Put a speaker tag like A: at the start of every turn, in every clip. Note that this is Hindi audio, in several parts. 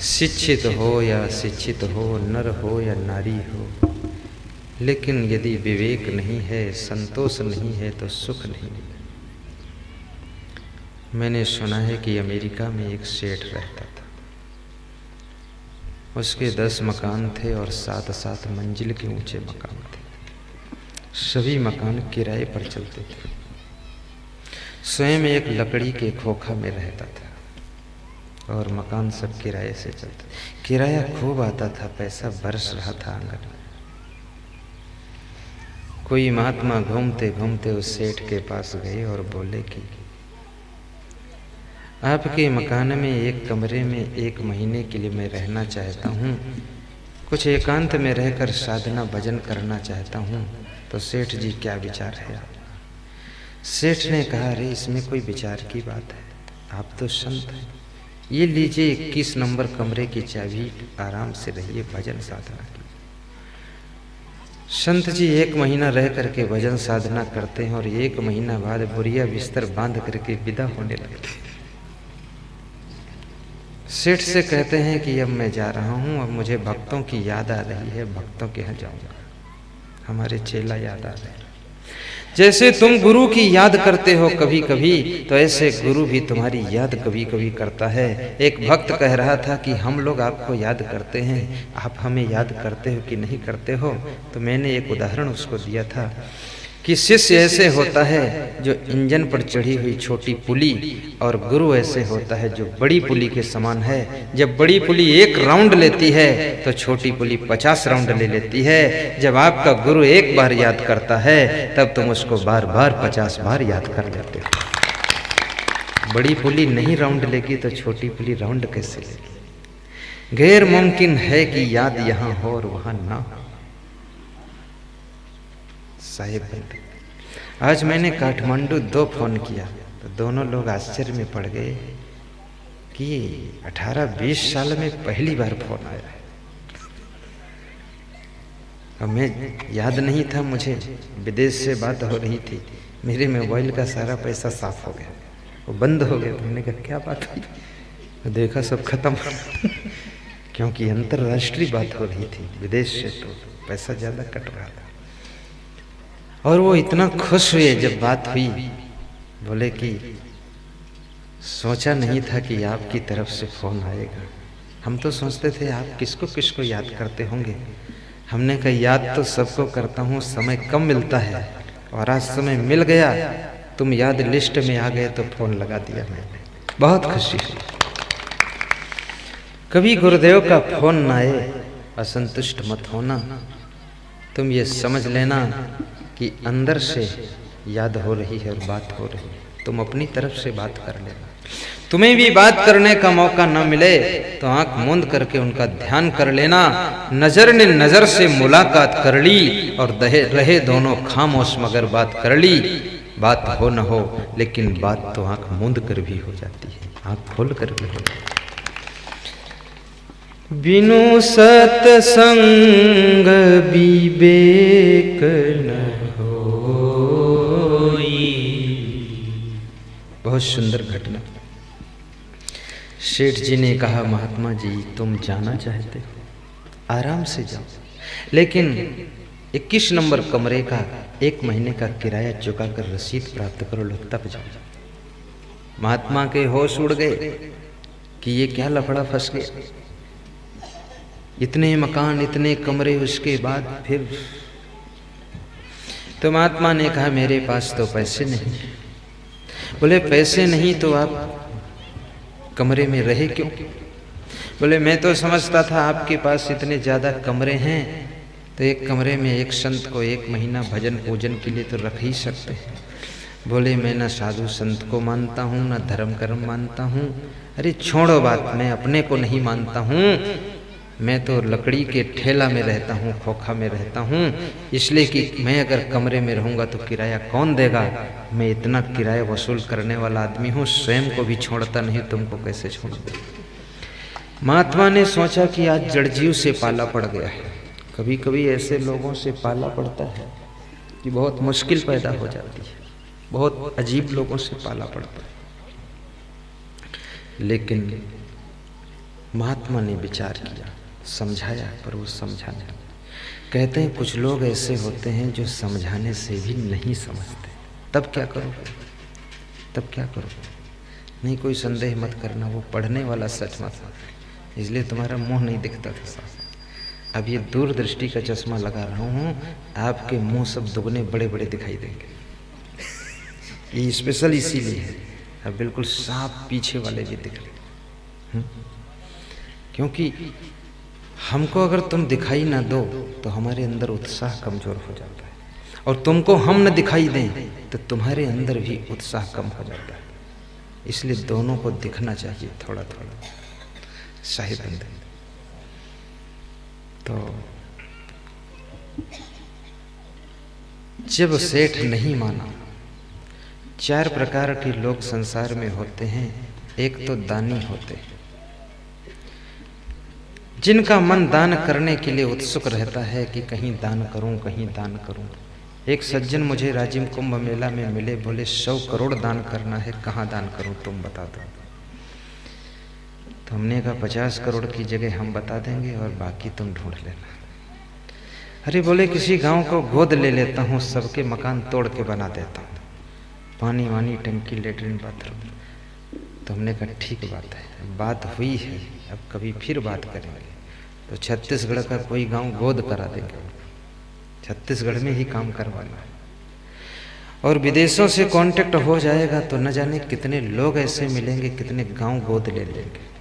A: शिक्षित हो या शिक्षित हो, नर हो या नारी हो, लेकिन यदि विवेक नहीं है, संतोष नहीं है तो सुख नहीं। मैंने सुना है कि अमेरिका में एक सेठ रहता था। उसके 10 मकान थे और 7-7 मंजिल के ऊंचे मकान थे। सभी मकान किराए पर चलते थे। स्वयं एक लकड़ी के खोखा में रहता था और मकान सब किराए से चलते। किराया खूब आता था, पैसा बरस रहा था आंगन में। कोई महात्मा घूमते घूमते उस सेठ के पास गए और बोले कि आपके मकान में एक कमरे में 1 महीने के लिए मैं रहना चाहता हूँ, कुछ एकांत में रहकर साधना भजन करना चाहता हूँ, तो सेठ जी क्या विचार है आप? सेठ ने कहा, अरे इसमें कोई विचार की बात है, आप तो संत हैं, ये लीजिए 21 नंबर कमरे की चाबी, आराम से रहिए, भजन साधना की। संत जी 1 महीना रह करके भजन साधना करते हैं और 1 महीना बाद बुरिया बिस्तर बांध करके विदा होने लगते। सेठ से कहते हैं कि अब मैं जा रहा हूँ, अब मुझे भक्तों की याद आ रही है, भक्तों के यहाँ जाऊँगा, हमारे चेला याद आ रहे हैं। जैसे तुम गुरु की याद करते हो कभी कभी, तो ऐसे गुरु भी तुम्हारी याद कभी कभी करता है। एक भक्त कह रहा था कि हम लोग आपको याद करते हैं, आप हमें याद करते हो कि नहीं करते हो? तो मैंने एक उदाहरण उसको दिया था कि शिष्य ऐसे होता है जो इंजन पर चढ़ी हुई छोटी पुली, और गुरु ऐसे होता है जो बड़ी पुली के समान है। जब बड़ी पुली 1 राउंड लेती है तो छोटी पुली 50 राउंड ले लेती है। जब आपका गुरु 1 बार याद करता है तब तुम उसको बार बार 50 बार याद कर लेते हो। बड़ी पुली नहीं राउंड लेगी तो छोटी पुली राउंड कैसे लेगी? गैर मुमकिन है कि याद यहाँ हो और वहां ना हो। साहिब, आज मैंने काठमांडू 2 फोन किया तो दोनों लोग आश्चर्य में पड़ गए कि 18-20 साल में पहली बार फोन आया है। अब मैं याद नहीं था, मुझे विदेश से बात हो रही थी, मेरे मोबाइल का सारा पैसा साफ हो गया, वो बंद हो गया। मैंने कहा क्या बात हुई? तो देखा सब खत्म क्योंकि अंतर्राष्ट्रीय बात हो रही थी, विदेश से तो पैसा ज़्यादा कट रहा था। और वो इतना खुश हुए जब बात हुई, बोले कि सोचा नहीं था कि आपकी तरफ से फ़ोन आएगा, हम तो सोचते थे आप किसको किसको याद करते होंगे। हमने कहा याद तो सबको करता हूँ, समय कम मिलता है और आज समय मिल गया, तुम याद लिस्ट में आ गए तो फ़ोन लगा दिया मैंने। बहुत खुशी हुई। कभी गुरुदेव का फ़ोन न आए, असंतुष्ट मत होना, तुम ये समझ लेना कि अंदर से याद हो रही है और बात हो रही है, तुम अपनी तरफ से बात कर लेना। तुम्हें भी बात करने का मौका न मिले तो आंख मूंद करके उनका ध्यान कर लेना। नजर ने नजर से मुलाकात कर ली और रहे दोनों खामोश मगर बात कर ली। बात हो न हो लेकिन बात तो आंख मूंद कर भी हो जाती है, आंख खोल कर भी हो जाती है। बिनु सत्संग विवेक न होई। बहुत सुंदर घटना। सेठ जी ने कहा, महात्मा जी तुम जाना चाहते हो, आराम से जाओ, लेकिन 21 नंबर कमरे का 1 महीने का किराया चुकाकर रसीद प्राप्त करो, लो तब जाओ। महात्मा के होश उड़ गए कि ये क्या लफड़ा फंस गया, इतने मकान इतने कमरे, उसके बाद फिर। तो महात्मा ने कहा मेरे पास तो पैसे नहीं। बोले पैसे नहीं तो आप कमरे में रहे क्यों? बोले मैं तो समझता था आपके पास इतने ज़्यादा कमरे हैं तो एक कमरे में एक संत को 1 महीना भजन पूजन के लिए तो रख ही सकते हैं। बोले मैं ना साधु संत को मानता हूँ ना धर्म कर्म मानता हूँ। अरे छोड़ो बात, मैं अपने को नहीं मानता हूँ, मैं तो लकड़ी के ठेला में रहता हूँ, खोखा में रहता हूँ, इसलिए कि मैं अगर कमरे में रहूँगा तो किराया कौन देगा? मैं इतना किराया वसूल करने वाला आदमी हूँ, स्वयं को भी छोड़ता नहीं, तुमको कैसे छोड़ दूँ? महात्मा ने सोचा कि आज जड़जीव से पाला पड़ गया है। कभी कभी ऐसे लोगों से पाला पड़ता है कि बहुत मुश्किल पैदा हो जाती है, बहुत अजीब लोगों से पाला पड़ता है। लेकिन महात्मा ने विचार किया, समझाया, पर वो समझा नहीं। कहते हैं कुछ लोग ऐसे होते हैं जो समझाने से भी नहीं समझते। तब क्या करोगे? तब क्या करोगे? नहीं, कोई संदेह मत करना, वो पढ़ने वाला सच मत, इसलिए तुम्हारा मुंह नहीं दिखता था साहब। अब ये दूरदृष्टि का चश्मा लगा रहा हूँ, आपके मुंह सब दुगने बड़े बड़े दिखाई देंगे। ये स्पेशल इसीलिए है, अब बिल्कुल साफ पीछे वाले भी दिख रहे। क्योंकि हमको अगर तुम दिखाई ना दो तो हमारे अंदर उत्साह कमजोर हो जाता है, और तुमको हम न दिखाई दें तो तुम्हारे अंदर भी उत्साह कम हो जाता है। इसलिए दोनों को दिखना चाहिए थोड़ा थोड़ा। शाही बंदे तो जब सेठ नहीं माना, 4 प्रकार के लोग संसार में होते हैं। एक तो दानी होते हैं, जिनका मन दान करने के लिए उत्सुक रहता है कि कहीं दान करूं, कहीं दान करूं। एक सज्जन मुझे राजिम कुंभ मेला में मिले, बोले 100 करोड़ दान करना है, कहाँ दान करूं तुम बता दो। तो हमने कहा 50 करोड़ की जगह हम बता देंगे और बाकी तुम ढूंढ लेना। अरे बोले किसी गांव को गोद ले लेता हूँ, सबके मकान तोड़ के बना देता हूँ, पानी वानी, टंकी, लेटरिन, बाथरूम। तो हमने कहा ठीक बात है, बात हुई है, अब कभी फिर बात करेंगे। तो छत्तीसगढ़ का कोई गांव गोद करा देंगे, छत्तीसगढ़ में ही काम करवाना है। और विदेशों से कांटेक्ट हो जाएगा तो न जाने कितने लोग ऐसे मिलेंगे, कितने गांव गोद ले लेंगे।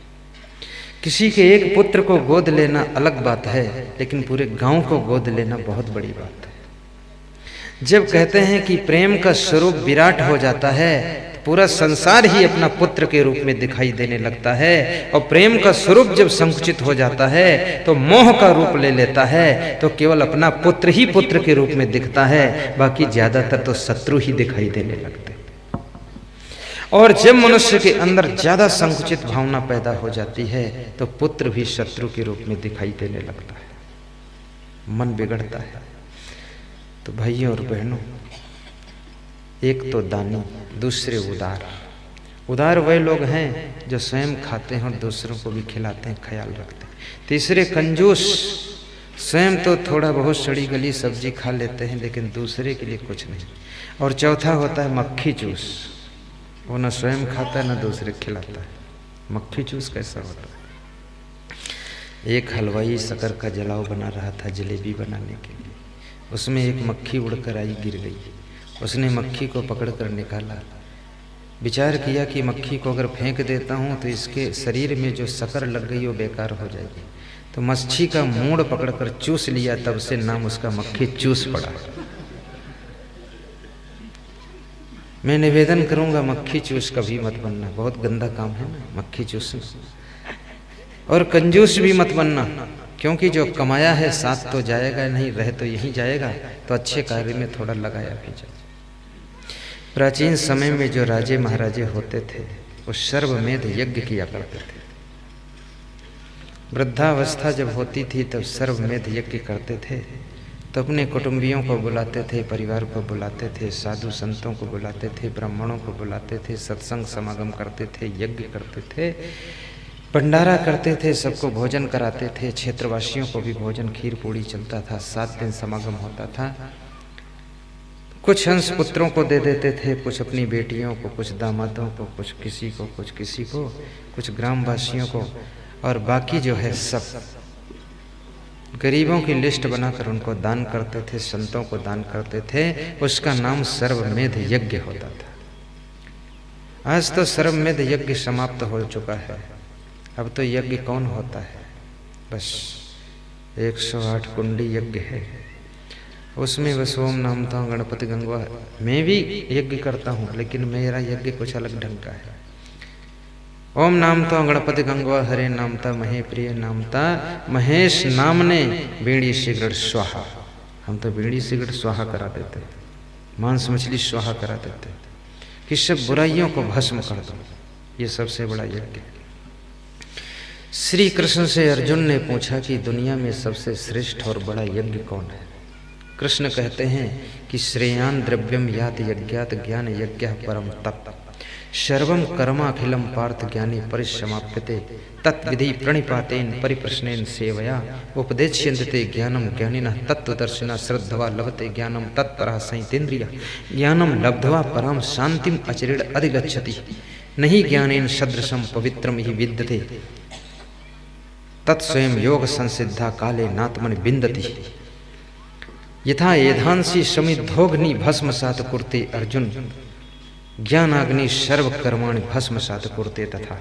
A: किसी के एक पुत्र को गोद लेना अलग बात है, लेकिन पूरे गांव को गोद लेना बहुत बड़ी बात है। जब कहते हैं कि प्रेम का स्वरूप विराट हो जाता है, पूरा संसार ही अपना पुत्र के रूप में दिखाई देने लगता है। और प्रेम का स्वरूप जब संकुचित हो जाता है तो मोह का रूप ले लेता है, तो केवल अपना पुत्र ही पुत्र के रूप में दिखता है, बाकी ज्यादातर तो शत्रु ही दिखाई देने लगते। और जब मनुष्य के अंदर ज्यादा संकुचित भावना पैदा हो जाती है तो पुत्र भी शत्रु के रूप में दिखाई देने लगता है, मन बिगड़ता है। तो भाइयों और बहनों, एक तो दानी, दूसरे उदार। उदार वह लोग हैं जो स्वयं खाते हैं और दूसरों को भी खिलाते हैं, ख्याल रखते हैं। तीसरे कंजूस, स्वयं तो थोड़ा बहुत सड़ी गली सब्जी खा लेते हैं लेकिन दूसरे के लिए कुछ नहीं। और चौथा होता है मक्खी चूस, वो न स्वयं खाता है न दूसरे खिलाता है। मक्खी चूस कैसा होता है? एक हलवाई शक्कर का जलाव बना रहा था जलेबी बनाने के लिए, उसमें एक मक्खी उड़कर आई, गिर गई। उसने मक्खी को पकड़कर निकाला, विचार किया कि मक्खी को अगर फेंक देता हूँ तो इसके शरीर में जो शक्कर लग गई वो बेकार हो जाएगी। तो मच्छी का मूड़ पकड़कर चूस लिया, तब से नाम उसका मक्खी चूस पड़ा। मैं निवेदन करूंगा मक्खी चूस कभी मत बनना, बहुत गंदा काम है ना मक्खी चूसना। और कंजूस भी मत बनना, क्योंकि जो कमाया है साथ तो जाएगा नहीं, रह तो यहीं जाएगा। तो अच्छे कार्य में थोड़ा लगाया भी जाए। प्राचीन समय में जो राजे महाराजे होते थे वो सर्वमेध यज्ञ किया करते थे। वृद्धावस्था जब होती थी तब सर्वमेध यज्ञ करते थे। तो अपने कुटुंबियों को बुलाते थे, परिवार को बुलाते थे, साधु संतों को बुलाते थे, ब्राह्मणों को बुलाते थे, सत्संग समागम करते थे, यज्ञ करते थे, भंडारा करते थे, सबको भोजन कराते थे। क्षेत्रवासियों को भी भोजन, खीर पूड़ी चलता था। 7 दिन समागम होता था। कुछ अंश पुत्रों को दे देते थे, कुछ अपनी बेटियों को, कुछ दामादों को, कुछ किसी को, कुछ किसी को, कुछ ग्रामवासियों को, और बाकी जो है सब गरीबों की लिस्ट बनाकर उनको दान करते थे, संतों को दान करते थे। उसका नाम सर्वमेध यज्ञ होता था। आज तो सर्वमेध यज्ञ समाप्त हो चुका है। अब तो यज्ञ कौन होता है? बस 108 कुंडी यज्ञ है, उसमें बस ओम नाम था गणपति गंगवा। मैं भी यज्ञ करता हूँ लेकिन मेरा यज्ञ कुछ अलग ढंग का है। ओम नाम था गणपति गंगवा, हरे नाम था महे प्रिय नाम था महेश नाम ने बीड़ी सिगरेट स्वाहा। हम तो बीड़ी सिगरेट स्वाहा करा देते, मांस मछली स्वाहा करा देते कि सब बुराइयों को भस्म कर दो। ये सबसे बड़ा यज्ञ। श्री कृष्ण से अर्जुन ने पूछा कि दुनिया में सबसे श्रेष्ठ और बड़ा यज्ञ कौन है? कृष्ण कहते हैं कि श्रेयान द्रव्यम यात यज्ञात ज्ञान यज्ञ परम तप। सर्वं कर्माखिलं पार्थ ज्ञानी परिसमाप्यते तत्विधि प्रणिपातेन परिप्रश्नेन सेवया उपदेश्यन्ते ज्ञानं ज्ञानिनः तत्त्वदर्शिनः श्रद्धवा लभते ज्ञानं तत्परः संयतेन्द्रियः ज्ञानं लब्ध्वा परां शान्तिम् अचिरेण अधिगच्छति नहि ज्ञानेन सदृशं पवित्रं हि विद्यते तत्स्वयं योग संसिद्धा काले नात्मनि बिन्दति यथा एधांसी समिद्धोग्नि भस्मसात कुरुते अर्जुन ज्ञानाग्नि सर्व कर्माणि भस्मसात कुरुते तथा।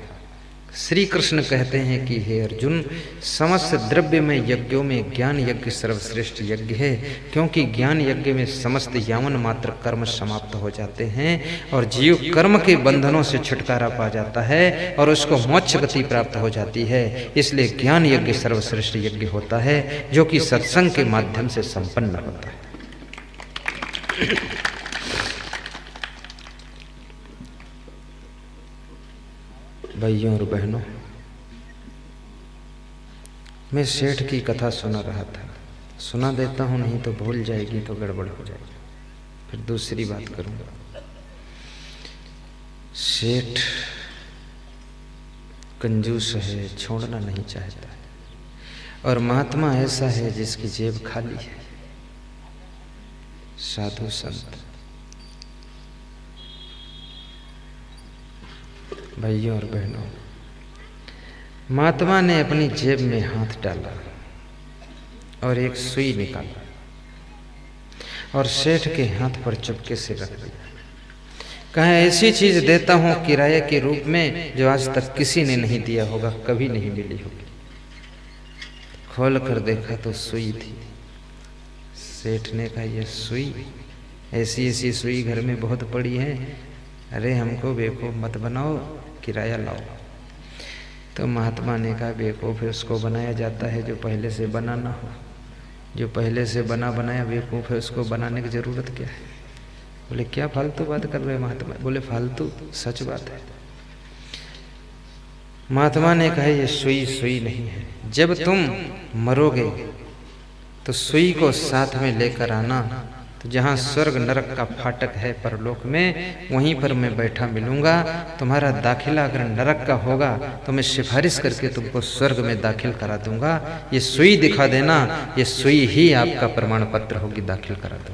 A: श्री कृष्ण कहते हैं कि हे अर्जुन, समस्त द्रव्य में यज्ञों में ज्ञान यज्ञ सर्वश्रेष्ठ यज्ञ है, क्योंकि ज्ञान यज्ञ में समस्त यावन मात्र कर्म समाप्त हो जाते हैं और जीव कर्म के बंधनों से छुटकारा पा जाता है और उसको मोक्ष गति प्राप्त हो जाती है। इसलिए ज्ञान यज्ञ सर्वश्रेष्ठ यज्ञ होता है जो कि सत्संग के माध्यम से संपन्न होता है। भाइयों और बहनों, मैं सेठ की कथा सुना रहा था। सुना देता हूँ, नहीं तो भूल जाएगी तो गड़बड़ हो जाएगी, फिर दूसरी बात करूँगा। सेठ कंजूस है, छोड़ना नहीं चाहता है, और महात्मा ऐसा है जिसकी जेब खाली है। साधु संत भाइयों और बहनों, महात्मा ने अपनी जेब में हाथ डाला और एक सुई निकाला और सेठ के हाथ पर चुपके से रख दिया। कहा, ऐसी चीज देता हूं किराए के रूप में जो आज तक किसी ने नहीं दिया होगा, कभी नहीं मिली होगी। खोल कर देखा तो सुई थी। सेठ ने कहा, यह सुई, ऐसी ऐसी सुई घर में बहुत पड़ी है, अरे हमको बेवकूफ मत बनाओ, किराया लाओ। तो महात्मा ने कहा, बेवकूफ उसको बनाया जाता है जो पहले से बना ना हो। जो पहले से बना बनाया बेवकूफ है, उसको बनाने की जरूरत क्या है। बोले, क्या फालतू बात कर रहे महात्मा। बोले, फालतू, सच बात है। महात्मा ने कहा, ये सुई सुई नहीं है। जब तुम मरोगे तो सुई को साथ में लेकर आना, तो जहाँ स्वर्ग नरक का फाटक है परलोक में, वहीं पर मैं बैठा मिलूंगा। तुम्हारा दाखिला अगर नरक का होगा तो मैं सिफारिश करके तुमको स्वर्ग में दाखिल करा दूंगा। ये सुई दिखा देना, ये सुई ही आपका प्रमाण पत्र होगी, दाखिल करा दो।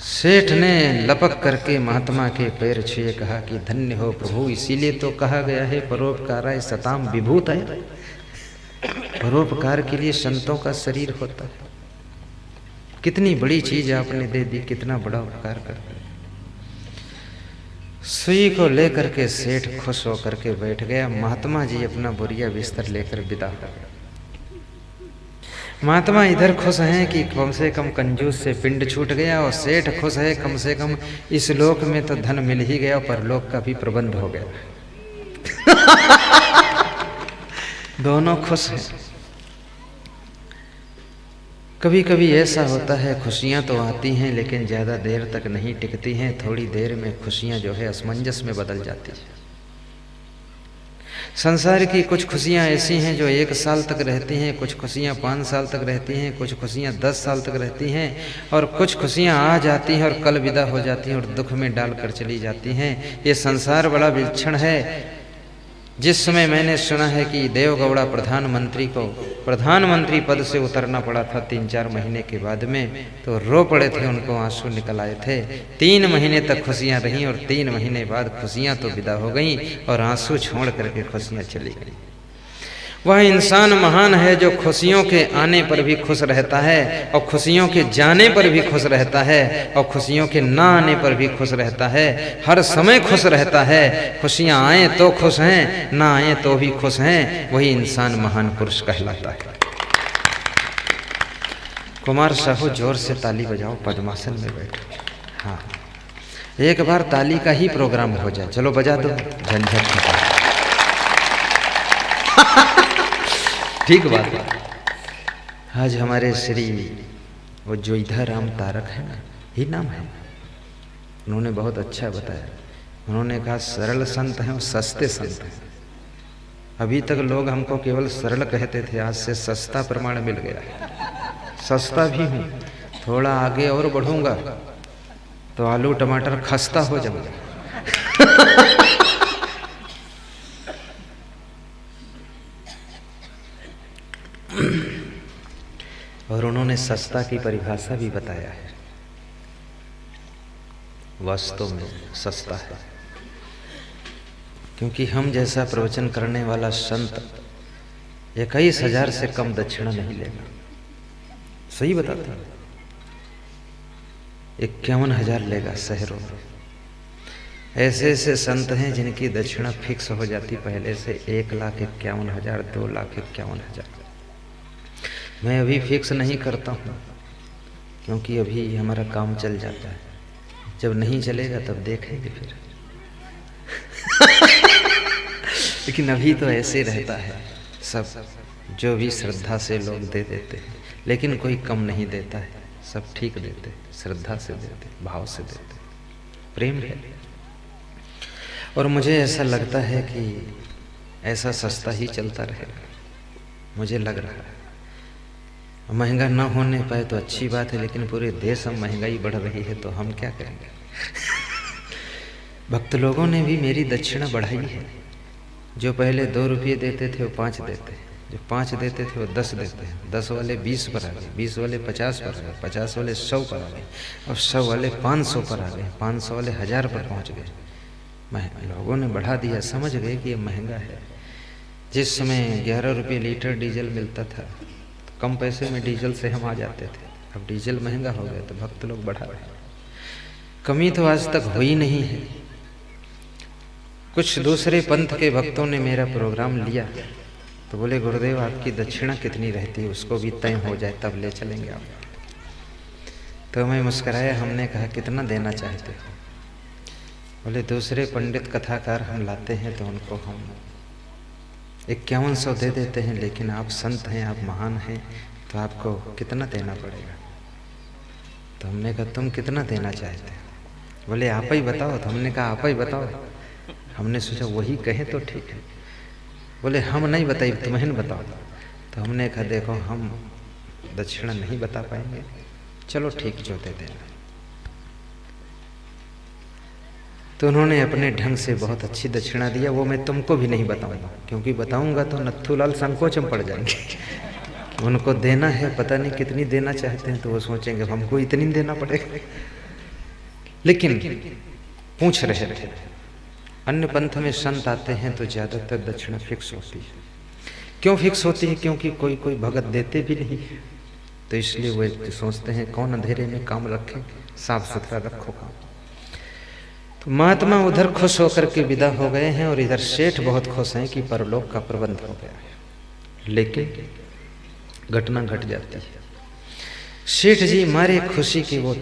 A: सेठ ने लपक करके महात्मा के पैर छुए कहा कि धन्य हो प्रभु, इसीलिए तो कहा गया है परोपकाराय सताम विभूताय। परोपकार के लिए संतों का शरीर होता है। कितनी बड़ी चीज आपने दे दी, कितना बड़ा उपकार कर दिया। सुई को लेकर के सेठ खुश होकर के बैठ गया। महात्मा जी अपना बोरिया बिस्तर लेकर विदा हो गए। महात्मा इधर खुश हैं कि कम से कम कंजूस से पिंड छूट गया, और सेठ खुश है कम से कम इस लोक में तो धन मिल ही गया, पर लोक का भी प्रबंध हो गया। दोनों खुश हैं। कभी कभी ऐसा होता है, खुशियां तो आती हैं लेकिन ज़्यादा देर तक नहीं टिकती हैं। थोड़ी देर में खुशियां जो है असमंजस में बदल जाती है। संसार की कुछ खुशियां ऐसी हैं जो 1 साल तक रहती हैं, कुछ खुशियां 5 साल तक रहती हैं, कुछ खुशियां 10 साल तक रहती हैं, और कुछ खुशियां आ जाती हैं और कल विदा हो जाती हैं और दुख में डालकर चली जाती हैं। ये संसार बड़ा विलक्षण है। जिस समय मैंने सुना है कि देवगौड़ा प्रधानमंत्री को प्रधानमंत्री पद से उतरना पड़ा था 3-4 महीने के बाद में, तो रो पड़े थे, उनको आंसू निकल आए थे। 3 महीने तक खुशियां रहीं और 3 महीने बाद खुशियां तो विदा हो गईं और आंसू छोड़ करके खुशियां चली गईं। वह इंसान महान है जो खुशियों के आने पर भी खुश रहता है और खुशियों के जाने पर भी खुश रहता है और खुशियों के ना आने पर भी खुश रहता है। हर समय खुश रहता है। खुशियां आए तो खुश हैं, ना आए तो भी खुश हैं। वही इंसान महान पुरुष कहलाता है। कुमार साहू, जोर से ताली बजाओ, पद्मासन में बैठो। हाँ, एक बार ताली का ही प्रोग्राम हो जाए। चलो बजा दो, झंझट खत्म। ठीक बात है। आज हमारे श्री वो जोईधा राम तारक है ना, ही नाम है, उन्होंने बहुत अच्छा बताया। उन्होंने कहा सरल संत हैं और सस्ते संत हैं। अभी तक लोग हमको केवल सरल कहते थे, आज से सस्ता प्रमाण मिल गया। सस्ता भी हूँ, थोड़ा आगे और बढ़ूंगा, तो आलू टमाटर खस्ता हो जाऊंगा। और उन्होंने सस्ता की परिभाषा भी बताया है। वास्तव में सस्ता है, क्योंकि हम जैसा प्रवचन करने वाला संत 21,000 से कम दक्षिणा नहीं लेगा। सही बताता, 51,000 लेगा शहरों में। ऐसे ऐसे संत हैं जिनकी दक्षिणा फिक्स हो जाती पहले से 1,51,000, 2,51,000। मैं अभी फिक्स नहीं करता हूँ, क्योंकि अभी हमारा काम चल जाता है। जब नहीं चलेगा तब देखेंगे फिर। लेकिन अभी तो ऐसे रहता है, सब जो भी श्रद्धा से लोग दे देते हैं, लेकिन कोई कम नहीं देता है, सब ठीक देते, श्रद्धा से देते, भाव से देते, प्रेम है। और मुझे ऐसा लगता है कि ऐसा सस्ता ही चलता रहेगा, मुझे लग रहा है। महंगा ना होने पाए तो अच्छी बात है, लेकिन पूरे देश में महंगाई बढ़ रही है तो हम क्या करेंगे। भक्त लोगों ने भी मेरी दक्षिणा बढ़ाई है। जो पहले 2 रुपये देते थे वो 5 देते हैं, जो 5 देते थे वो 10 देते हैं, 10 वाले 20 पर आ गए, 20 वाले 50 पर आ गए, 50 वाले 100 पर आ गए, और 100 वाले 500 पर आ गए, 500 वाले 1000 पर पहुंच गए। लोगों ने बढ़ा दिया, समझ गए कि ये महंगा है। जिस समय 11 रुपये लीटर डीजल मिलता था, तो कम पैसे में डीजल से हम आ जाते थे। अब डीजल महंगा हो गया तो भक्त लोग बढ़ा रहे। कमी तो आज तक हुई नहीं है। कुछ दूसरे पंथ के भक्तों ने मेरा प्रोग्राम लिया तो बोले, गुरुदेव आपकी दक्षिणा कितनी रहती है, उसको भी तय हो जाए तब ले चलेंगे आप। तो मैं मुस्कराया, हमने कहा कितना देना चाहते हो। बोले दूसरे पंडित कथाकार हम लाते हैं तो उनको हम 5100 दे देते हैं, लेकिन आप संत हैं, आप महान हैं, तो आपको कितना देना पड़ेगा। तो हमने कहा तुम कितना देना चाहते हो। बोले आप ही बताओ। तो हमने कहा आप ही बताओ। हमने सोचा वही कहें तो ठीक है। बोले हम नहीं बताइए, तुम्हें बताओ। तो हमने कहा देखो हम दक्षिणा नहीं बता पाएंगे, चलो ठीक जो दे देना। तो उन्होंने अपने ढंग से बहुत अच्छी दक्षिणा दिया। वो मैं तुमको भी नहीं बताऊंगा, क्योंकि बताऊंगा तो नत्थूलाल संकोच में पड़ जाएंगे। उनको देना है, पता नहीं कितनी देना चाहते हैं, तो वो सोचेंगे हमको इतनी देना पड़ेगा। लेकिन पूछ रहे थे, अन्य पंथ में संत आते हैं तो ज़्यादातर दक्षिणा फिक्स होती है। क्यों फिक्स होती है? क्योंकि कोई कोई भगत देते भी नहीं, तो इसलिए वो सोचते हैं कौन अंधेरे में काम रखे, साफ सुथरा रखो काम। तो महात्मा उधर खुश होकर के विदा हो गए हैं, और इधर सेठ बहुत खुश हैं कि परलोक का प्रबंध हो गया है। लेकिन घटना घट जाती है। सेठ जी मारे खुशी की वो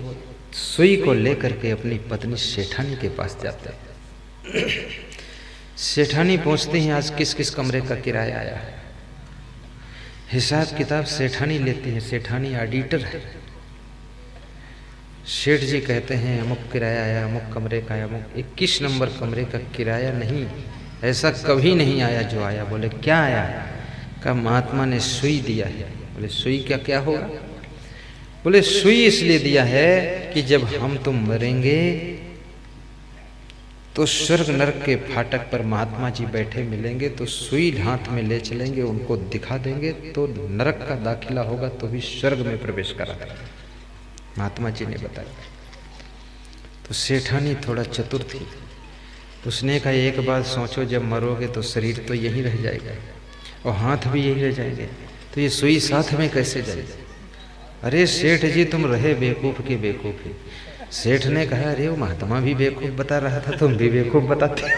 A: सुई को लेकर के अपनी पत्नी सेठानी के पास जाते हैं। सेठानी पूछती हैं आज किस किस कमरे का किराया आया है। हिसाब किताब सेठानी लेती है, सेठानी ऑडिटर है। सेठ जी कहते हैं अमुक किराया आया, अमुक कमरे का आया, अमुक 21 नंबर कमरे का किराया नहीं, ऐसा कभी नहीं आया जो आया। बोले क्या आया? का महात्मा ने सुई दिया है। बोले सुई क्या क्या होगा? बोले सुई इसलिए दिया है कि जब हम तुम मरेंगे तो स्वर्ग नरक के फाटक पर महात्मा जी बैठे मिलेंगे, तो सुई हाथ में ले चलेंगे, उनको दिखा देंगे, तो नरक का दाखिला होगा तो भी स्वर्ग में प्रवेश करा देंगे। महात्मा जी ने बताया। तो सेठानी थोड़ा चतुर थी, उसने कहा एक बात सोचो, जब मरोगे तो शरीर तो यहीं रह जाएगा और हाथ भी यहीं रह जाएंगे, तो ये सुई साथ में कैसे जाएगी? अरे सेठ जी तुम रहे बेवकूफ़ के बेवकूफ़ ही। सेठ ने कहा अरे वो महात्मा भी बेवकूफ़ बता रहा था, तुम भी बेवकूफ़ बताते।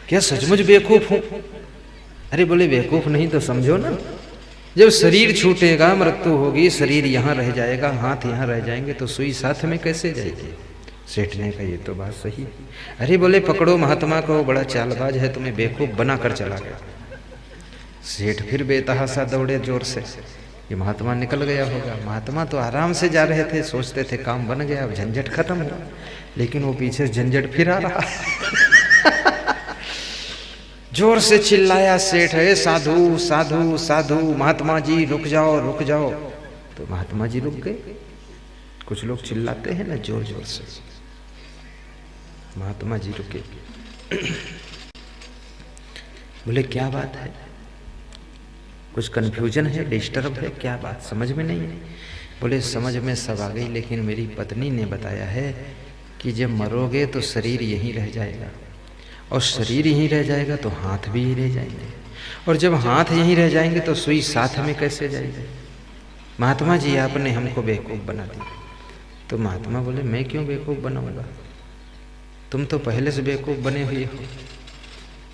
A: क्या सचमुच बेवकूफ़ हूँ? अरे बोले बेवकूफ़ नहीं तो समझो ना, जब शरीर छूटेगा, मृत्यु होगी, शरीर यहाँ रह जाएगा, हाथ यहाँ रह जाएंगे, तो सुई साथ में कैसे जाएगी? सेठ ने कहा ये तो बात सही। अरे बोले पकड़ो महात्मा को, बड़ा चालबाज है, तुम्हें बेवकूफ़ बना कर चला गया। सेठ फिर बेतहासा दौड़े जोर से, ये महात्मा निकल गया होगा। महात्मा तो आराम से जा रहे थे, सोचते थे काम बन गया, अब झंझट खत्म हुआ, लेकिन वो पीछे झंझट फिर आ रहा। जोर से चिल्लाया सेठ, है साधु साधु साधु, महात्मा जी रुक जाओ रुक जाओ। तो महात्मा जी रुक गए। कुछ लोग चिल्लाते हैं ना जोर जोर से। महात्मा जी रुके, बोले क्या बात है, कुछ कंफ्यूजन है, डिस्टर्ब है, क्या बात समझ में नहीं है? बोले समझ में सब आ गई, लेकिन मेरी पत्नी ने बताया है कि जब मरोगे तो शरीर यहीं रह जाएगा, और शरीर यहीं रह जाएगा तो हाथ भी यहीं रह जाएंगे, और जब हाथ यहीं रह जाएंगे तो सुई साथ में कैसे जाएगी? महात्मा जी आपने हमको बेवकूफ़ बना दिया। तो महात्मा बोले मैं क्यों बेवकूफ़ बनाऊंगा, तुम तो पहले से बेवकूफ़ बने हुए हो।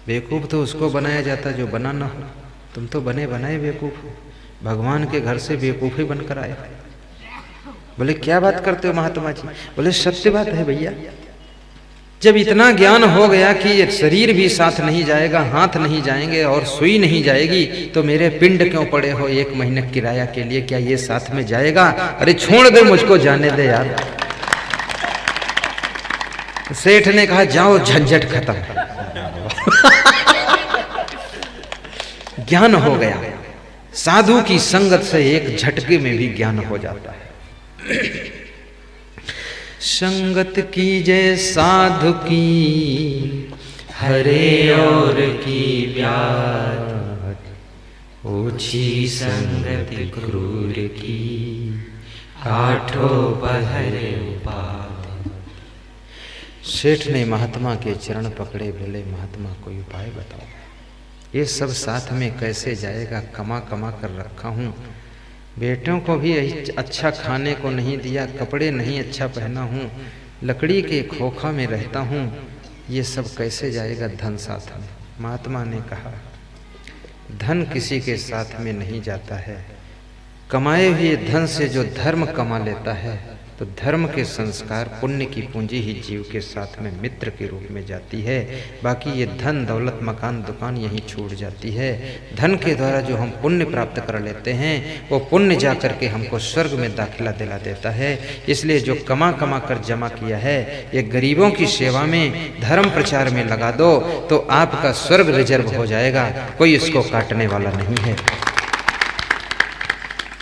A: बेवकूफ़ तो उसको बनाया जाता जो बना ना हो, तुम तो बने बनाए बेवकूफ़ हो, भगवान के घर से बेवकूफ़ी बनकर आए। बोले क्या बात करते हो महात्मा जी? बोले सत्य बात है भैया, जब इतना ज्ञान हो गया कि ये शरीर भी साथ नहीं जाएगा, हाथ नहीं जाएंगे और सुई नहीं जाएगी, तो मेरे पिंड क्यों पड़े हो 1 महीने किराया के लिए, क्या ये साथ में जाएगा? अरे छोड़ दे मुझको, जाने दे यार। सेठ ने कहा जाओ झंझट खत्म। ज्ञान हो गया, साधु की संगत से एक झटके में भी ज्ञान हो जाता है। संगत कीजे साधु की, हरे और की ब्याज, ओछी संगत क्रूर की, आठों पहरे उपाय। सेठ ने महात्मा के चरण पकड़े, बोले महात्मा कोई उपाय बताओ, ये सब साथ में कैसे जाएगा? कमा कमा कर रखा हूँ, बेटों को भी अच्छा खाने को नहीं दिया, कपड़े नहीं अच्छा पहना हूँ, लकड़ी के खोखा में रहता हूँ, ये सब कैसे जाएगा धन साथ में? महात्मा ने कहा धन किसी के साथ में नहीं जाता है, कमाए हुए धन से जो धर्म कमा लेता है तो धर्म के संस्कार पुण्य की पूंजी ही जीव के साथ में मित्र के रूप में जाती है। बाकी ये धन दौलत मकान दुकान यहीं छूट जाती है। धन के द्वारा जो हम पुण्य प्राप्त कर लेते हैं वो पुण्य जा कर के हमको स्वर्ग में दाखिला दिला देता है। इसलिए जो कमा कमा कर जमा किया है ये गरीबों की सेवा में धर्म प्रचार में लगा दो तो आपका स्वर्ग रिजर्व हो जाएगा, कोई इसको काटने वाला नहीं है।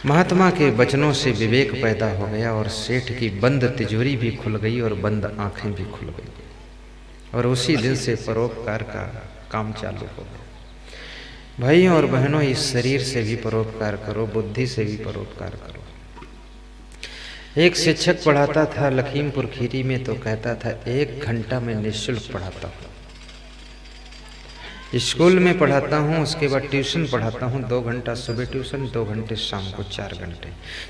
A: महात्मा के वचनों से विवेक पैदा हो गया और सेठ की बंद तिजोरी भी खुल गई और बंद आंखें भी खुल गई, और उसी दिन से परोपकार का काम चालू हो गया। भाइयों और बहनों, इस शरीर से भी परोपकार करो, बुद्धि से भी परोपकार करो। एक शिक्षक पढ़ाता था लखीमपुर खीरी में, तो कहता था 1 घंटा मैं निःशुल्क पढ़ाता हूँ। स्कूल में पढ़ाता हूँ, उसके बाद ट्यूशन पढ़ाता हूँ, 2 घंटा सुबह ट्यूशन, 2 घंटे शाम को, 4 घंटे,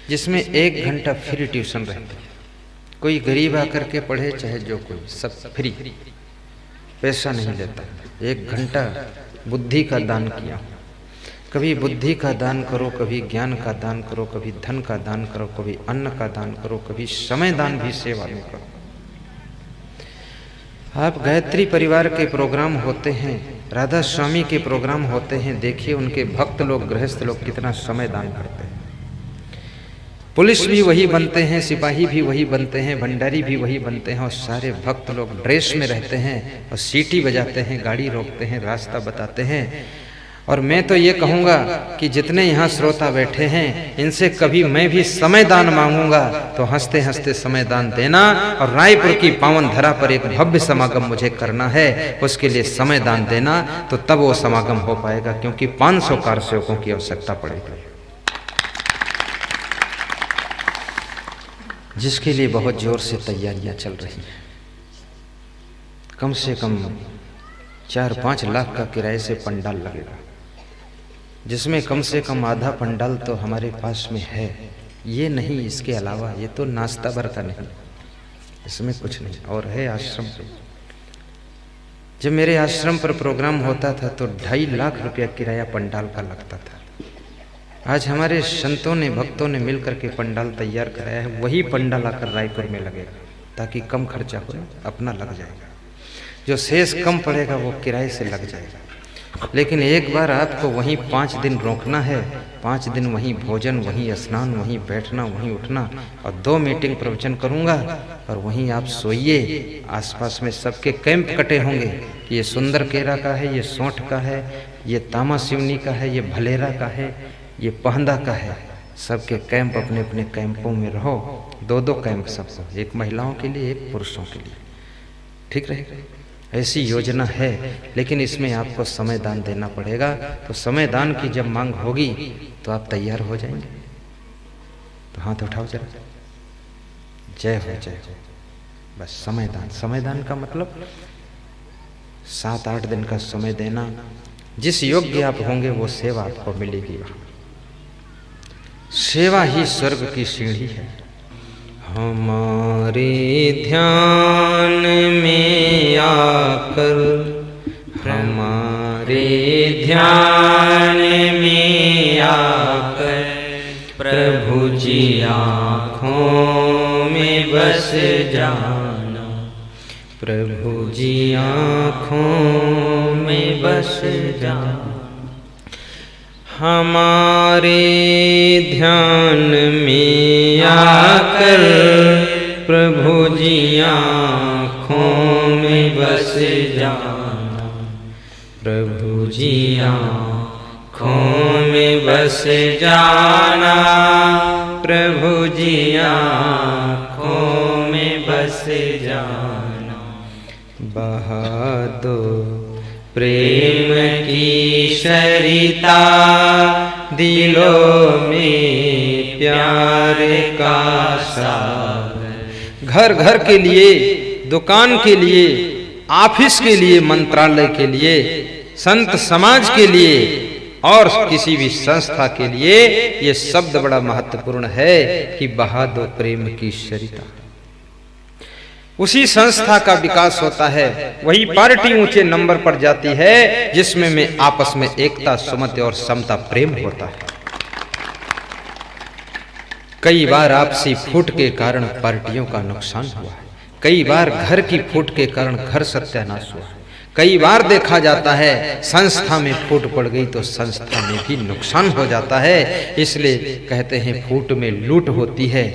A: जिसमें 1 घंटा फ्री ट्यूशन रहता है। कोई गरीब आकर के पढ़े चाहे जो कोई, सब फ्री, पैसा नहीं लेता। 1 घंटा बुद्धि का दान किया। कभी बुद्धि का दान करो, कभी ज्ञान का दान करो, कभी धन का दान करो, कभी अन्न का दान करो, कभी समय दान भी सेवा में करो। आप गायत्री परिवार के प्रोग्राम होते हैं, राधा स्वामी के प्रोग्राम होते हैं, देखिए उनके भक्त लोग, गृहस्थ लोग कितना समय दान करते हैं। पुलिस भी वही बनते हैं, सिपाही भी वही बनते हैं, भंडारी भी वही बनते हैं, और सारे भक्त लोग ड्रेस में रहते हैं और सीटी बजाते हैं, गाड़ी रोकते हैं, रास्ता बताते हैं। और मैं तो ये कहूँगा कि जितने यहाँ श्रोता बैठे हैं इनसे कभी मैं भी समय दान मांगूंगा तो हंसते हंसते समय दान देना, और रायपुर की पावन धरा पर एक भव्य समागम मुझे करना है, उसके लिए समय दान देना, तो तब वो समागम हो पाएगा, क्योंकि 500 कार सेवकों की आवश्यकता पड़ेगी, जिसके लिए बहुत जोर से तैयारियां चल रही हैं। कम से कम 4-5 लाख का किराए से पंडाल लगेगा, जिसमें कम से कम आधा पंडाल तो हमारे पास में है। ये नहीं, इसके अलावा ये तो नाश्ता भर का नहीं, इसमें कुछ नहीं, और है आश्रम पे। जब मेरे आश्रम पर प्रोग्राम होता था तो 2.5 लाख रुपया किराया पंडाल का लगता था। आज हमारे संतों ने, भक्तों ने मिल करके पंडाल तैयार कराया है, वही पंडाल आकर रायपुर में लगेगा, ताकि कम खर्चा हो, अपना लग जाएगा। जो शेष कम पड़ेगा वो किराए से लग जाएगा। लेकिन एक बार आपको वहीं 5 दिन रोकना है, 5 दिन वहीं भोजन, वहीं स्नान, वहीं बैठना, वहीं उठना, और 2 मीटिंग प्रवचन करूंगा, और वहीं आप सोइए। आसपास में सबके कैंप कटे होंगे, ये सुंदर केरा का है, ये सोंठ का है, ये तामा सिवनी का है, ये भलेरा का है, ये पहंदा का है, सबके कैंप अपने अपने कैंपों में रहो, 2-2 कैंप सबको, एक महिलाओं के लिए, एक पुरुषों के लिए, ठीक रहे। ऐसी योजना है, लेकिन इसमें आपको समय दान देना पड़ेगा। तो समय दान की जब मांग होगी तो आप तैयार हो जाएंगे। तो हाथ उठाओ जरा, जय हो जय हो। बस समय दान, समय दान का मतलब 7-8 दिन का समय देना, जिस योग्य आप होंगे वो सेवा आपको मिलेगी। सेवा ही स्वर्ग की सीढ़ी है। हमारे ध्यान में आकर, हमारे ध्यान में आकर प्रभु जी आँखों में बस जाना, प्रभु जी आँखों में बस जाना। हमारे ध्यान में आकर प्रभु जी आँखों में बस जाना, प्रभु जी आँखों में बस जाना, प्रभु जी आँखों में बस जाना। बहा दो प्रेम की सरिता दिलों में प्यार का सागर। घर घर के लिए, दुकान के लिए, ऑफिस के लिए, मंत्रालय के लिए, संत समाज के लिए और किसी भी संस्था के लिए ये शब्द बड़ा महत्वपूर्ण है कि बहा दो प्रेम की सरिता। उसी संस्था का विकास होता है, वही पार्टी ऊंचे नंबर पर जाती है जिसमें में आपस में एकता, सुमति और समता, प्रेम होता है। कई बार आपसी फूट के कारण पार्टियों का नुकसान हुआ है, कई बार घर की फूट के कारण घर सत्यानाश हुआ है, कई बार देखा जाता है संस्था में फूट पड़ गई तो संस्था में भी नुकसान हो जाता है। इसलिए कहते हैं फूट में लूट होती है।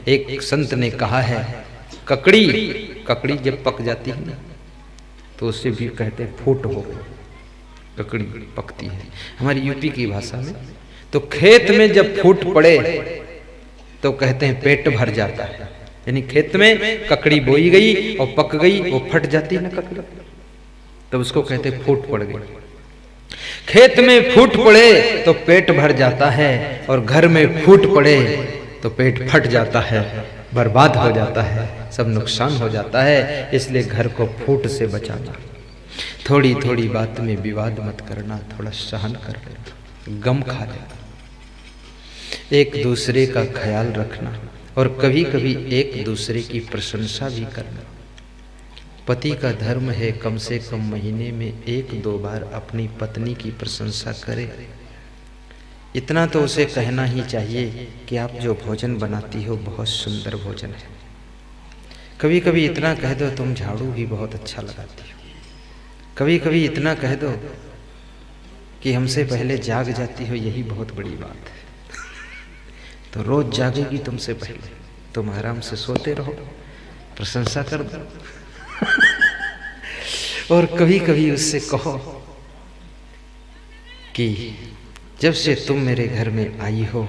A: एक संत ने कहा है ककड़ी जब पक जाती है ना तो उसे भी कहते हैं फूट हो, ककड़ी पकती है हमारी यूपी की भाषा में। तो खेत में जब फूट पड़े तो कहते हैं पेट भर जाता है, यानी खेत में ककड़ी बोई गई और पक गई, वो फट जाती है ना ककड़ी, तो उसको कहते हैं फूट पड़ गई। खेत में फूट पड़े तो पेट भर जाता है और घर में फूट पड़े तो पेट फट जाता है, बर्बाद हो जाता है, सब नुकसान हो जाता है। इसलिए घर को फूट से बचाना, थोड़ी थोड़ी बात में विवाद मत करना, थोड़ा सहन कर लेना, गम खा लेना, एक दूसरे का ख्याल रखना और कभी कभी एक दूसरे की प्रशंसा भी करना। पति का धर्म है कम से कम महीने में 1-2 बार अपनी पत्नी की प्रशंसा करे। इतना तो उसे कहना ही चाहिए कि आप जो भोजन बनाती हो बहुत सुंदर भोजन है। कभी कभी इतना कह दो तुम झाड़ू भी बहुत अच्छा लगाती हो। कभी कभी इतना कह दो कि हमसे पहले जाग जाती हो, यही बहुत बड़ी बात है। तो रोज जागेगी तुमसे पहले, तुम आराम से सोते रहो, प्रशंसा कर दो। और कभी कभी उससे कहो कि जब से तुम मेरे घर में आई हो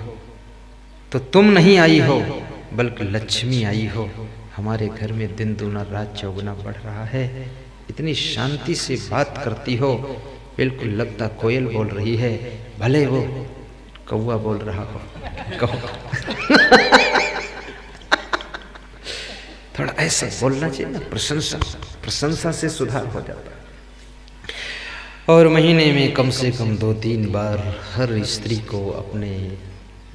A: तो तुम नहीं आई हो बल्कि लक्ष्मी आई हो। हमारे घर में दिन दूना रात चौगुना बढ़ रहा है। इतनी शांति से बात करती हो, बिल्कुल लगता कोयल बोल रही है, भले वो कौवा बोल रहा हो। कहो थोड़ा ऐसा बोलना चाहिए ना, प्रशंसा से सुधार हो जाता है। और महीने में कम से कम 2-3 बार हर स्त्री को अपने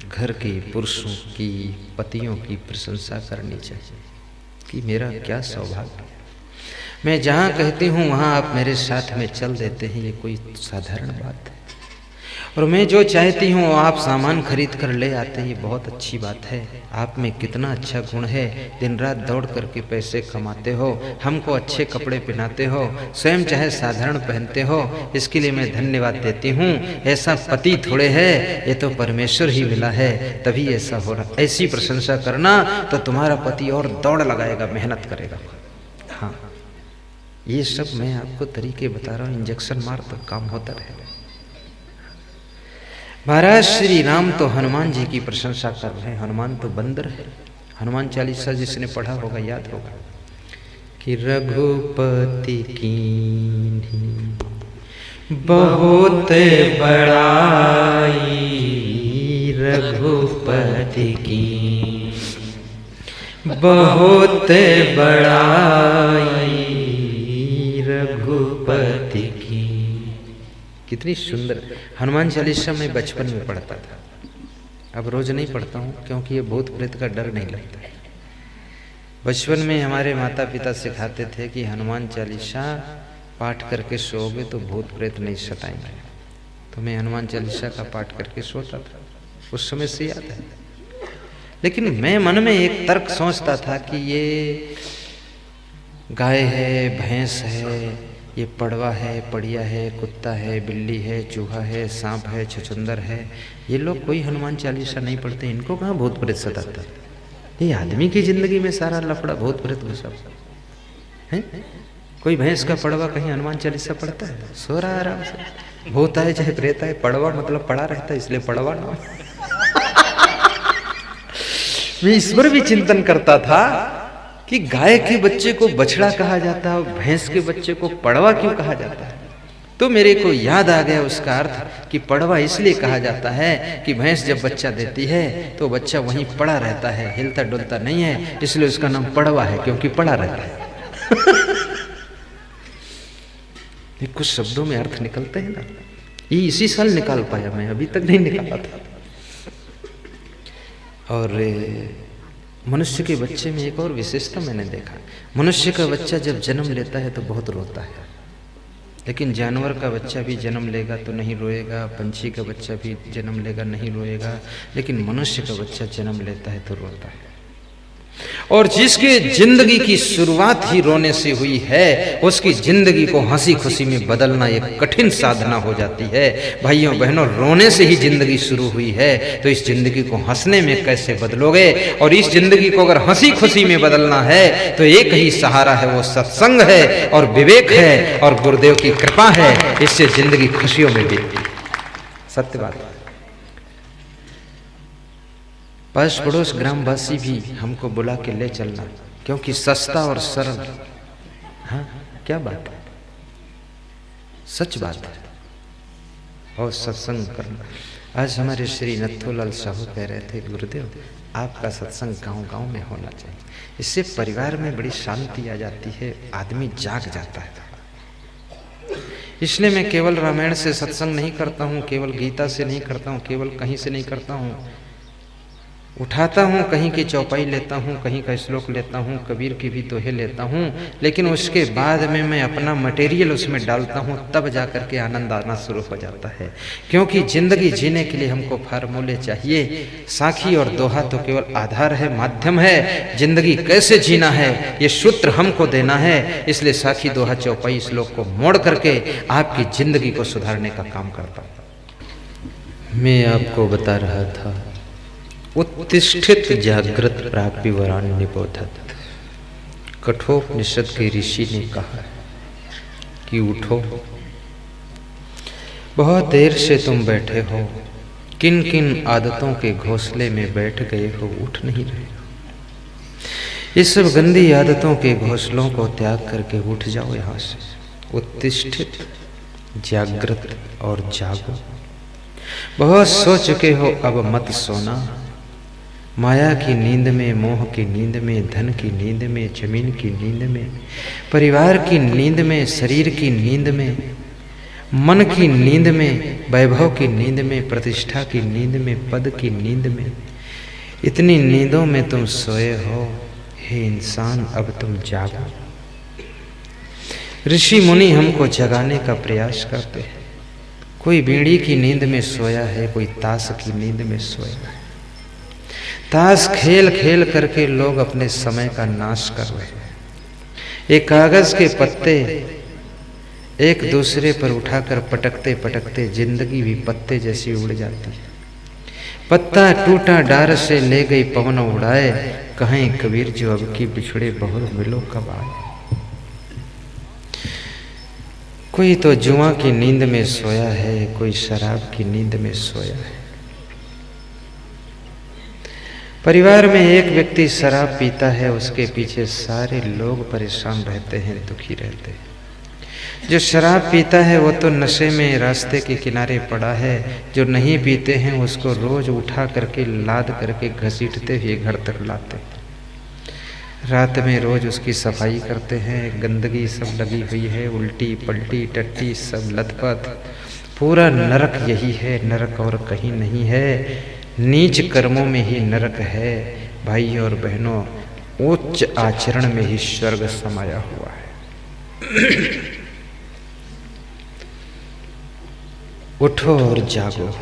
A: घर के पुरुषों की, पतियों की प्रशंसा करनी चाहिए कि मेरा क्या सौभाग्य, मैं जहाँ कहती हूँ वहाँ आप मेरे साथ में चल देते हैं, ये कोई साधारण बात है। और मैं जो चाहती हूँ आप सामान खरीद कर ले आते हैं, ये बहुत अच्छी बात है। आप में कितना अच्छा गुण है, दिन रात दौड़ करके पैसे कमाते हो, हमको अच्छे कपड़े पहनाते हो, स्वयं चाहे साधारण पहनते हो, इसके लिए मैं धन्यवाद देती हूँ। ऐसा पति थोड़े है, ये तो परमेश्वर ही मिला है तभी ऐसा हो रहा। ऐसी प्रशंसा करना तो तुम्हारा पति और दौड़ लगाएगा, मेहनत करेगा। हाँ, ये सब मैं आपको तरीके बता रहा हूँ, इंजेक्शन मार तो काम होता रहेगा। महाराज श्री राम तो हनुमान जी की प्रशंसा कर रहे हैं। हनुमान तो बंदर है। हनुमान चालीसा जिसने पढ़ा होगा याद होगा कि रघुपति कीन्ही बहुत बड़ाई, रघुपति की बहुत बड़ाई, रघुपति की। कितनी सुंदर हनुमान चालीसा मैं बचपन में पढ़ता था। अब रोज नहीं पढ़ता हूँ क्योंकि ये भूत प्रेत का डर नहीं लगता है। बचपन में हमारे माता पिता सिखाते थे कि हनुमान चालीसा पाठ करके सोओगे तो भूत प्रेत नहीं सताएंगे। तो मैं हनुमान चालीसा का पाठ करके सोता था, उस समय से याद है। लेकिन मैं मन में एक तर्क सोचता था कि ये गाय है, भैंस है, ये पड़वा है, पड़िया है, कुत्ता है, बिल्ली है, चूहा है, सांप है, छछुंदर है, ये लोग कोई हनुमान चालीसा नहीं पढ़ते, इनको कहाँ भूत प्रेत सताता। ये आदमी की जिंदगी में सारा लफड़ा भूत प्रेत घुसा है। कोई भैंस का पड़वा कहीं हनुमान चालीसा पढ़ता है? सो रहा आराम से, भूत आए चाहे प्रेत आए, पड़वा मतलब पड़ा रहता है, इसलिए पड़वा नाम। मैं इस पर भी चिंतन करता था कि गाय के बच्चे को बछड़ा कहा जाता है, भैंस के बच्चे को पड़वा क्यों कहा जाता है? तो मेरे को याद आ गया उसका अर्थ कि पड़वा इसलिए कहा जाता है कि भैंस जब बच्चा देती है तो बच्चा वहीं पड़ा रहता है, हिलता डुलता नहीं है, इसलिए उसका नाम पड़वा है, क्योंकि पड़ा रहता है। ये कुछ शब्दों में अर्थ निकलते हैं ना, ये इसी साल निकाल पाया, मैं अभी तक नहीं निकाला था। और मनुष्य के बच्चे में एक और विशेषता मैंने देखा। मनुष्य का बच्चा जब जन्म लेता है तो बहुत रोता है, लेकिन जानवर का बच्चा भी जन्म लेगा तो नहीं रोएगा, पंछी का बच्चा भी जन्म लेगा नहीं रोएगा, लेकिन मनुष्य का बच्चा जन्म लेता है तो रोता है। और जिसके जिंदगी की शुरुआत ही रोने से हुई है, उसकी जिंदगी को हंसी खुशी में बदलना एक कठिन साधना हो जाती है। भाइयों बहनों, रोने से ही जिंदगी शुरू हुई है, तो इस जिंदगी को हंसने में कैसे बदलोगे? और इस जिंदगी को अगर हंसी खुशी में बदलना है तो एक ही सहारा है, वो सत्संग है और विवेक है और गुरुदेव की कृपा है। इससे जिंदगी खुशियों में बीतती। सत्य बात है। पास पड़ोस ग्रामवासी भी हमको बुला के ले चलना, क्योंकि सस्ता और सरल। हाँ, क्या बात है, सच बात है। और सत्संग करना। आज हमारे श्री नथुलाल साहू कह रहे थे, गुरुदेव आपका सत्संग गांव-गांव में होना चाहिए, इससे परिवार में बड़ी शांति आ जाती है, आदमी जाग जाता है। इसलिए मैं केवल रामायण से सत्संग नहीं करता हूँ, केवल गीता से नहीं करता हूँ, केवल कहीं से नहीं करता हूँ। उठाता हूँ, कहीं की चौपाई लेता हूँ, कहीं का श्लोक लेता हूँ, कबीर की भी दोहे लेता हूँ, लेकिन उसके बाद में मैं अपना मटेरियल उसमें डालता हूँ, तब जाकर के आनंद आना शुरू हो जाता है। क्योंकि जिंदगी जीने के लिए हमको फार्मूले चाहिए। साखी और दोहा तो केवल आधार है, माध्यम है। जिंदगी कैसे जीना है ये सूत्र हमको देना है। इसलिए साखी, दोहा, चौपाई, श्लोक को मोड़ करके आपकी जिंदगी को सुधारने का काम करता हूँ। मैं आपको बता रहा था, उत्तिष्ठित जागृत प्राप्ति वरान्य निबोधत। कठोपनिषद के ऋषि ने कहा कि उठो, बहुत देर से तुम बैठे हो, किन किन आदतों के घोंसले में बैठ गए हो, उठ नहीं रहे हो। इस सब गंदी आदतों के घोंसलों को त्याग करके उठ जाओ यहाँ से। उत्तिष्ठित, जागृत और जागो। बहुत सो चुके हो, अब मत सोना। माया की नींद में, मोह की नींद में, धन की नींद में, जमीन की नींद में, परिवार की नींद में, शरीर की नींद में, मन की नींद में, वैभव की नींद में, प्रतिष्ठा की नींद में, पद की नींद में, इतनी नींदों में तुम सोए हो। हे इंसान, अब तुम जागो। ऋषि मुनि हमको जगाने का प्रयास करते हैं। कोई बीड़ी की नींद में सोया है, कोई ताश की नींद में सोया है। ताश खेल खेल करके लोग अपने समय का नाश कर रहे हैं। एक कागज के पत्ते एक दूसरे पर उठाकर पटकते पटकते जिंदगी भी पत्ते जैसी उड़ जाती है। पत्ता टूटा डार से ले गई पवन उड़ाए, कहें कबीर जो अब की बिछड़े बहुर मिलो कब आए। कोई तो जुआ की नींद में सोया है, कोई शराब की नींद में सोया है, परिवार में एक व्यक्ति शराब पीता है, उसके पीछे सारे लोग परेशान रहते हैं, दुखी रहते हैं। जो शराब पीता है वो तो नशे में रास्ते के किनारे पड़ा है, जो नहीं पीते हैं उसको रोज उठा करके लाद करके घसीटते हुए घर तक लाते हैं। रात में रोज उसकी सफाई करते हैं, गंदगी सब लगी हुई है, उल्टी पल्टी टट्टी सब लथपथ। पूरा नरक यही है, नरक और कहीं नहीं है। नीच कर्मों में ही नरक है भाई और बहनों, उच्च आचरण में ही स्वर्ग समाया हुआ है। उठो और जागो।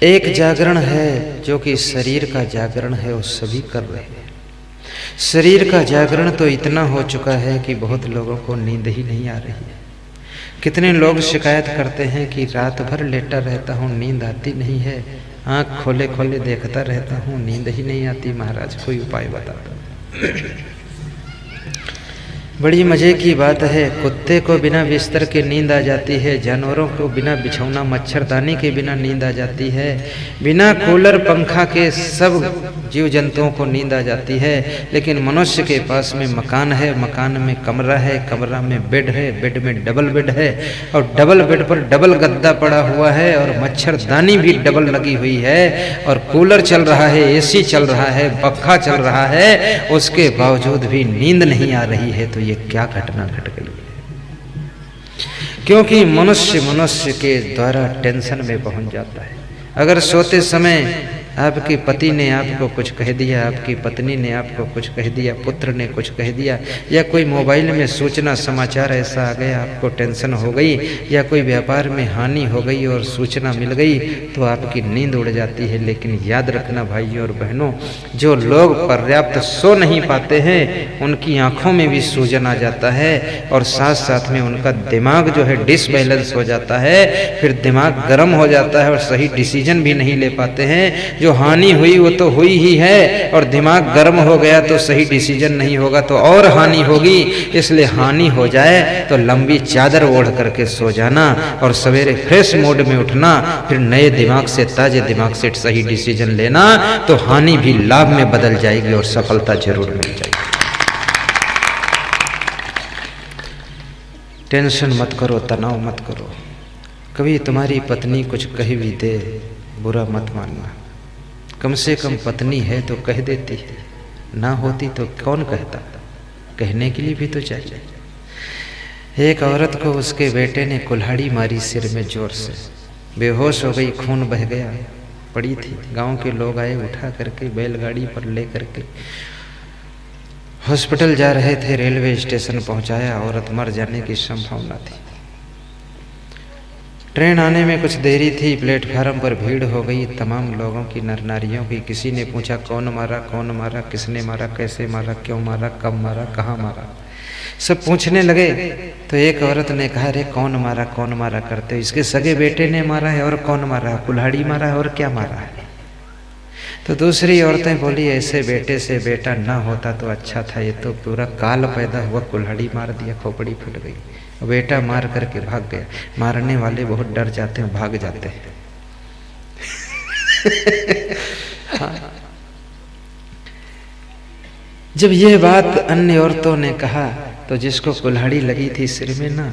A: एक जागरण है जो कि शरीर का जागरण है, वो सभी कर रहे हैं। शरीर का जागरण तो इतना हो चुका है कि बहुत लोगों को नींद ही नहीं आ रही है। कितने लोग शिकायत करते हैं कि रात भर लेटा रहता हूँ, नींद आती नहीं है, आँख खोले खोले देखता रहता हूँ, नींद ही नहीं आती। महाराज कोई उपाय बता दो। बड़ी मज़े की बात है, कुत्ते को बिना बिस्तर के नींद आ जाती है, जानवरों को बिना बिछौना मच्छरदानी के बिना नींद आ जाती है, बिना कूलर पंखा के सब जीव जंतुओं को नींद आ जाती है। लेकिन मनुष्य के पास में मकान है, मकान में कमरा है, कमरा में बेड है, बेड में डबल बेड है, और डबल बेड पर डबल गद्दा पड़ा हुआ है, और मच्छरदानी भी डबल लगी हुई है, और कूलर चल रहा है, एसी चल रहा है, पंखा चल रहा है, उसके बावजूद भी नींद नहीं आ रही है। तो ये क्या घटना घट गई है? क्योंकि मनुष्य के द्वारा टेंशन में पहुंच जाता है। अगर सोते समय आपके पति ने आपको कुछ कह दिया, आपकी पत्नी ने आपको कुछ कह दिया, पुत्र ने कुछ कह दिया, या कोई मोबाइल में सूचना समाचार ऐसा आ गया, आपको टेंशन हो गई, या कोई व्यापार में हानि हो गई और सूचना मिल गई, तो आपकी नींद उड़ जाती है। लेकिन याद रखना भाइयों और बहनों, जो लोग पर्याप्त सो नहीं पाते हैं उनकी आंखों में भी सूजन आ जाता है, और साथ साथ में उनका दिमाग जो है डिसबैलेंस हो जाता है, फिर दिमाग गर्म हो जाता है और सही डिसीजन भी नहीं ले पाते हैं। जो हानि हुई वो तो हुई ही है, और दिमाग गर्म हो गया तो सही डिसीजन नहीं होगा तो और हानि होगी। इसलिए हानि हो जाए तो लंबी चादर ओढ़ करके सो जाना, और सवेरे फ्रेश मूड में उठना, फिर नए दिमाग से, ताजे दिमाग से सही डिसीजन लेना, तो हानि भी लाभ में बदल जाएगी और सफलता जरूर मिल जाएगी। टेंशन मत करो, तनाव मत करो। कभी तुम्हारी पत्नी कुछ कह भी दे, बुरा मत मानना। कम से कम पत्नी है तो कह देती है, ना होती तो कौन कहता? कहने के लिए भी तो चाहिए। एक औरत को उसके बेटे ने कुल्हाड़ी मारी सिर में जोर से, बेहोश हो गई, खून बह गया, पड़ी थी। गांव के लोग आए, उठा करके बैलगाड़ी पर ले करके हॉस्पिटल जा रहे थे, रेलवे स्टेशन पहुंचाया। औरत मर जाने की संभावना थी। ट्रेन आने में कुछ देरी थी, प्लेटफार्म पर भीड़ हो गई तमाम लोगों की, नर नारियों की। किसी ने पूछा कौन मारा, कौन मारा, किसने मारा, कैसे मारा, क्यों मारा, कब मारा, कहाँ मारा, सब पूछने लगे। तो एक औरत ने कहा, अरे कौन मारा करते, इसके सगे बेटे ने मारा है, और कौन मारा, कुल्हाड़ी मारा है, और क्या मारा है। तो दूसरी औरतें बोली, ऐसे बेटे से बेटा ना होता तो अच्छा था, ये तो पूरा काल पैदा हुआ, कुल्हाड़ी मार दिया, खोपड़ी फट गई, बेटा मार करके भाग गया। मारने वाले बहुत डर जाते हैं, भाग जाते हैं। हाँ। जब यह बात अन्य औरतों ने कहा तो जिसको कुल्हाड़ी लगी थी सिर में ना,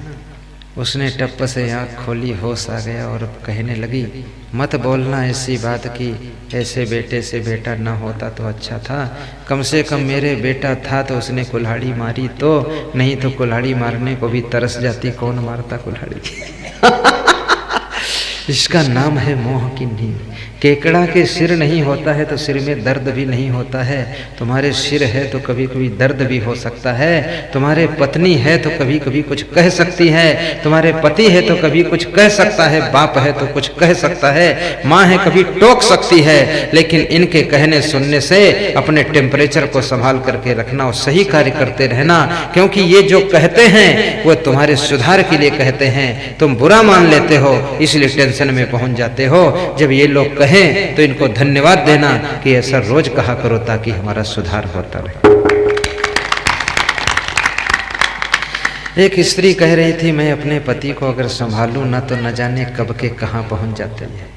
A: उसने टप्प से आँख खोली, होश आ गया और कहने लगी, मत बोलना ऐसी बात की ऐसे बेटे से बेटा ना होता तो अच्छा था। कम से कम मेरे बेटा था तो उसने कुल्हाड़ी मारी, तो नहीं तो कुल्हाड़ी मारने को भी तरस जाती, कौन मारता कुल्हाड़ी। इसका नाम है मोह की नींद। केकड़ा के सिर नहीं होता है तो सिर में दर्द भी नहीं होता है। तुम्हारे सिर है तो कभी कभी दर्द भी हो सकता है। तुम्हारे पत्नी है तो कभी कभी कुछ कह सकती है। तुम्हारे पति है तो कभी कुछ कह सकता है। बाप है तो कुछ कह सकता है। माँ है कभी टोक सकती है। लेकिन इनके कहने सुनने से अपने टेम्परेचर को संभाल करके रखना और सही कार्य करते रहना, क्योंकि ये जो कहते हैं वो तुम्हारे सुधार के लिए कहते हैं। तुम बुरा मान लेते हो इसलिए टेंशन में पहुंच जाते हो। जब ये लोग कहें तो इनको धन्यवाद देना कि ऐसा रोज कहा करो ताकि हमारा सुधार होता रहे। एक स्त्री कह रही थी, मैं अपने पति को अगर संभालूं ना तो न जाने कब के कहां पहुंच जाते हैं।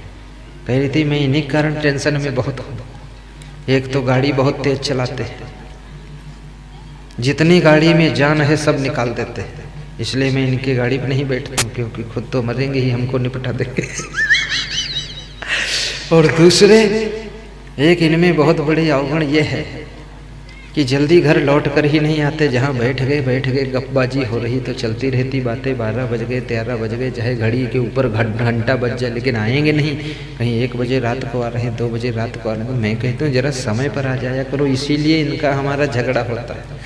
A: कह रही थी मैं इन्हीं कारण टेंशन में बहुत हूँ। एक तो गाड़ी बहुत तेज चलाते हैं, जितनी गाड़ी में जान है सब निकाल देते हैं, इसलिए मैं इनकी गाड़ी में नहीं बैठता हूँ, क्योंकि खुद तो मरेंगे ही, हमको निपटा देंगे। और दूसरे, एक इनमें बहुत बड़ी अवगुण ये है कि जल्दी घर लौट कर ही नहीं आते। जहाँ बैठ गए गपबाजी हो रही तो चलती रहती बातें। 12 बज गए, 13 बज गए, चाहे घड़ी के ऊपर घंटा बज जाए, लेकिन आएंगे नहीं। कहीं 1 बजे रात को आ रहे हैं, 2 बजे रात को आ रहे हैं। तो मैं कहता हूँ जरा समय पर आ जाया करो, इसीलिए इनका हमारा झगड़ा होता है।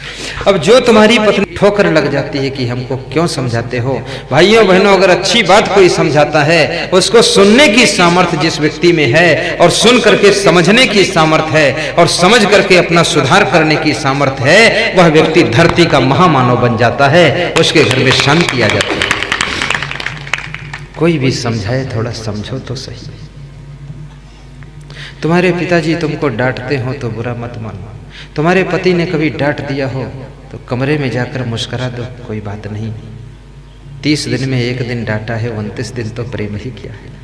A: अब जो तुम्हारी पत्नी ठोकर लग जाती है कि हमको क्यों समझाते हो, भाइयों बहनों, अगर अच्छी बात कोई समझाता है, उसको सुनने की सामर्थ्य जिस व्यक्ति में है और सुन करके समझने की सामर्थ्य है और समझ करके अपना सुधार करने की सामर्थ्य है, वह व्यक्ति धरती का महामानव बन जाता है, उसके घर में शांति आ जाती है। कोई भी समझाए, थोड़ा समझो तो सही। तुम्हारे पिताजी तुमको डांटते हो तो बुरा मत मानो। तुम्हारे पति ने कभी डांट दिया हो तो कमरे में जाकर मुस्कुरा दो, कोई बात नहीं। 30 दिन में 1 दिन डांटा है, 29 दिन तो प्रेम ही किया है।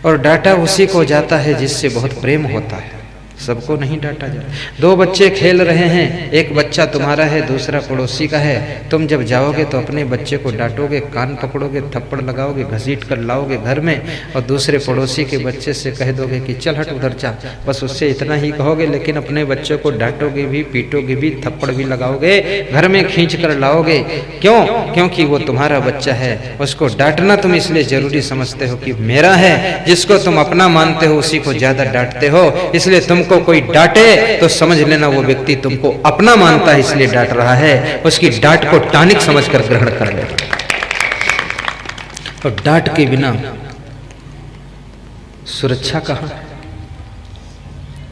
A: और डांटा उसी को जाता है जिससे बहुत प्रेम होता है, सबको नहीं डांटा जाता। 2 बच्चे खेल रहे हैं, एक बच्चा तुम्हारा है, दूसरा पड़ोसी का है। तुम जब जाओगे तो अपने बच्चे को डांटोगे, कान पकड़ोगे, थप्पड़ लगाओगे, घसीट कर लाओगे घर में, और दूसरे पड़ोसी के बच्चे से कह दोगे कि चल हट उधर जा। बस उससे इतना ही कहोगे, लेकिन अपने बच्चे को डांटोगे भी, पीटोगे भी, थप्पड़ भी लगाओगे, घर में खींच कर लाओगे। क्यों? क्योंकि वो तुम्हारा बच्चा है। उसको डांटना तुम इसलिए जरूरी समझते हो कि मेरा है। जिसको तुम अपना मानते हो उसी को ज्यादा डांटते हो। इसलिए तुमको कोई डांटे तो समझ लेना वो व्यक्ति तुमको अपना मानता है, इसलिए डांट रहा है। उसकी डांट को टॉनिक समझकर ग्रहण कर ले। और डांट के बिना सुरक्षा कहाँ है?